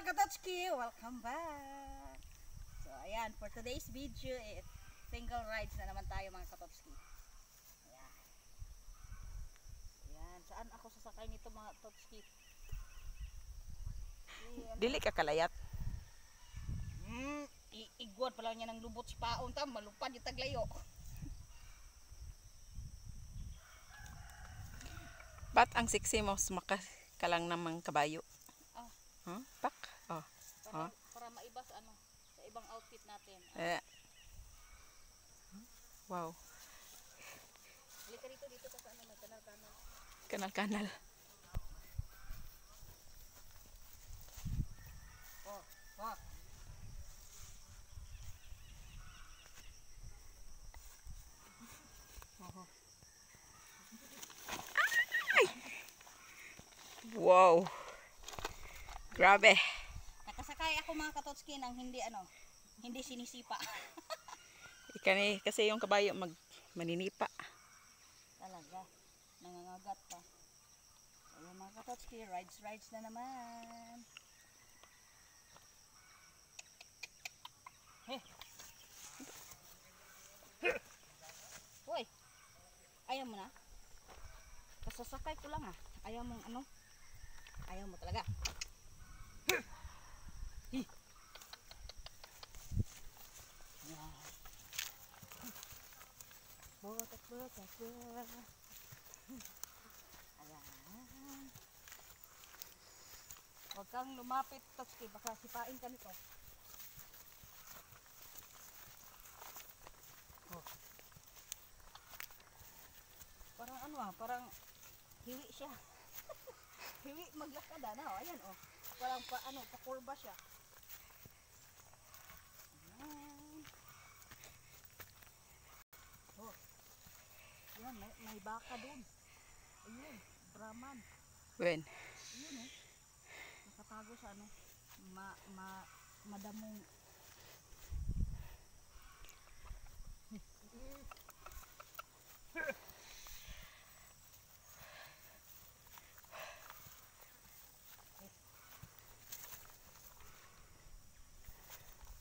Katotski! Welcome back! So ayan, for today's video, single rides na naman tayo mga Katotski. Ayan. Ayan, saan ako sasakay nito mga Katotski? Dili ka kalayat. Igwad pala niya ng lubot si paon tam, malupad yung taglayo. Ba't ang sexy mo sumakas ka lang namang kabayo? Oh. Huh? Pak? Oh. Para maibas sa ibang outfit natin. Wow. Halika dito ka sa may kanal-kanal. Kanal-kanal. Oh. Wow. Grabe. Nakasakay ako mga Katotski ng hindi sinisipa. Ikani kasi yung kabayo maninipa. Talaga. Nangangagat pa. Ayan mga Katotski, rides na naman. Hoy. Ayaw mo na? Kasasakay ko lang Ayaw mong Ayaw mo talaga. Botak. Ayan. Huwag kang lumapit, Totski. Baka sipain ka nito. Oh. Parang parang hiwi siya. Hiwi maglakad ayan Parang pakurba siya. Ayan. Oh. Yan, may baka doon. Ayun, Brahman. When? Ayun nakatago sa madamong.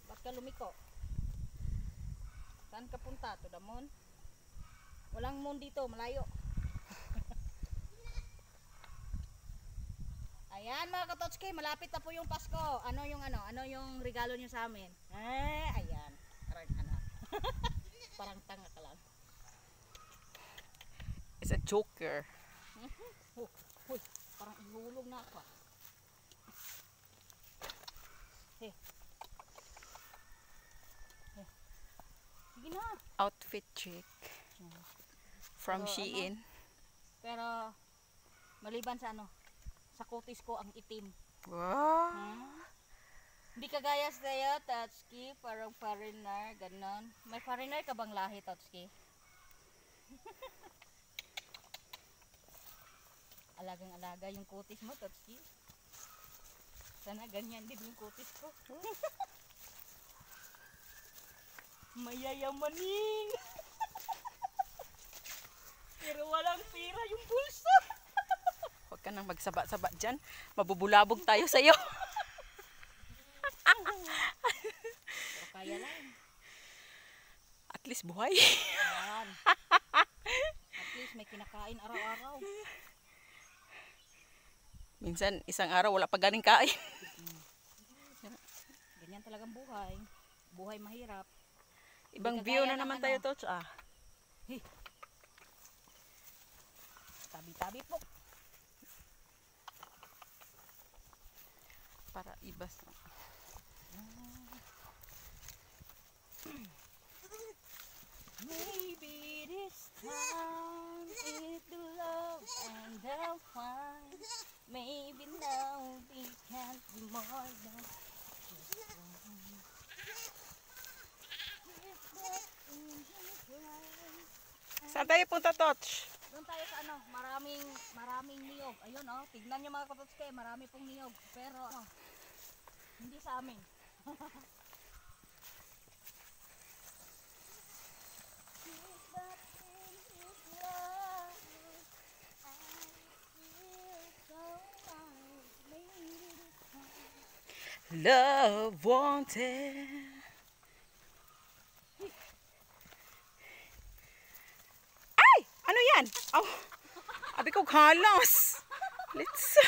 Ba't ka lumiko? Saan ka punta? To the moon? Walang moon dito, malayo. Ayan mga Katotski, malapit na po yung Pasko. Ano yung regalo niyo sa amin? Ayan. Parang tanga ka lang. It's a joker. Huy, parang ihulog na ako. Sige na. Outfit chick. From Pero, Shein. Pero maliban sa sa kutis ko ang itim. Wow. Hindi kagaya sa'yo, Totski, parang foreigner, ganon. May foreigner ka bang lahi, Totski? Alagang-alaga yung kutis mo, Totski. Sana ganyan din yung kutis ko. Mayayamaning! Pero walang pira yung bulsa. Huwag ka nang magsaba-saba dyan. Mabubulabog tayo sa'yo. Pero kaya lang. At least buhay. Ayan. At least may kinakain araw-araw. Minsan, isang araw wala pa ganing kain. Ganyan talagang buhay. Buhay mahirap. Ibang view na naman tayo, Tots. Tabi-tabi po. Para ibas. Maybe this time is the love and the fun. Maybe now we can't be more than just one. Saan tayo punta, Tots? Doon tayo sa maraming niyog. Ayun tignan nyo mga Katotski, marami pong niyog. Pero hindi sa amin. Love wanted. Ay! Ano yan? Oh, abi ko kalas. Let's...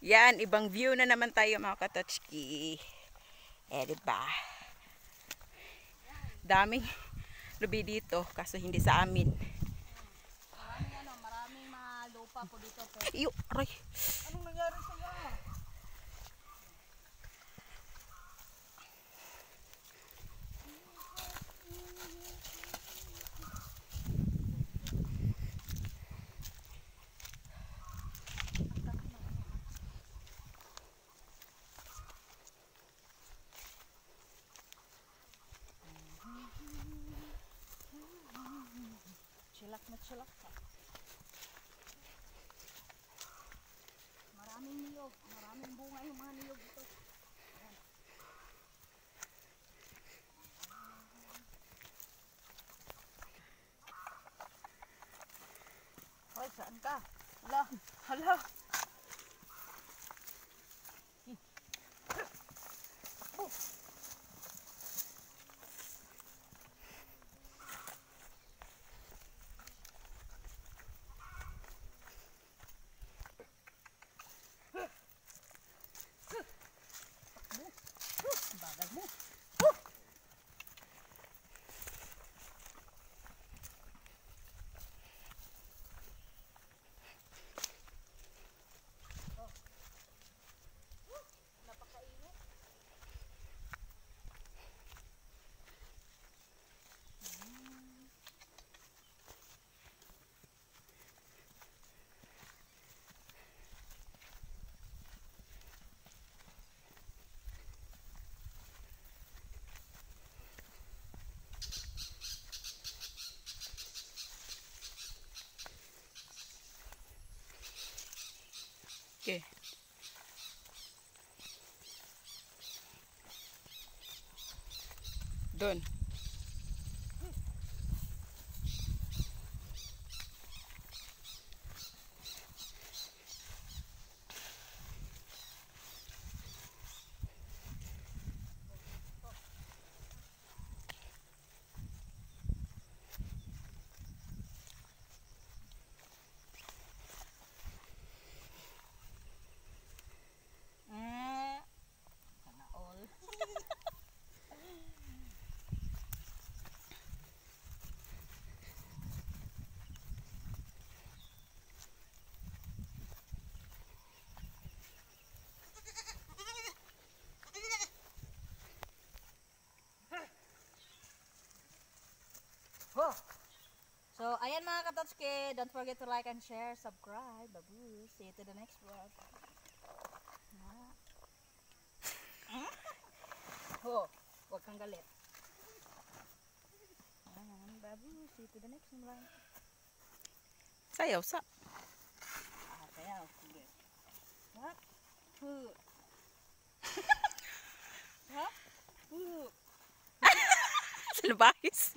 Yan, ibang view na naman tayo mga katochki. Diba? Daming lubi dito, kaso hindi sa amin. Maraming mga lupa po dito. Iyo, aray. Anong nangyari sa'yo? Chilak na chilak ka. Maraming niyog. Maraming bunga yung mga niyog dito. Hoy, saan ka? Hala, hala. Bagal mo. Napakainit. Okay. Doon. Sana all. So, ayan mga katotski, don't forget to like and share, subscribe, babu. See you to the next vlog. Ho, huwag kang galit. Ayan, babu. See you to the next vlog. Sayaw sa. Kaya, sige. What? Hu. What? Hu. Sa labahis.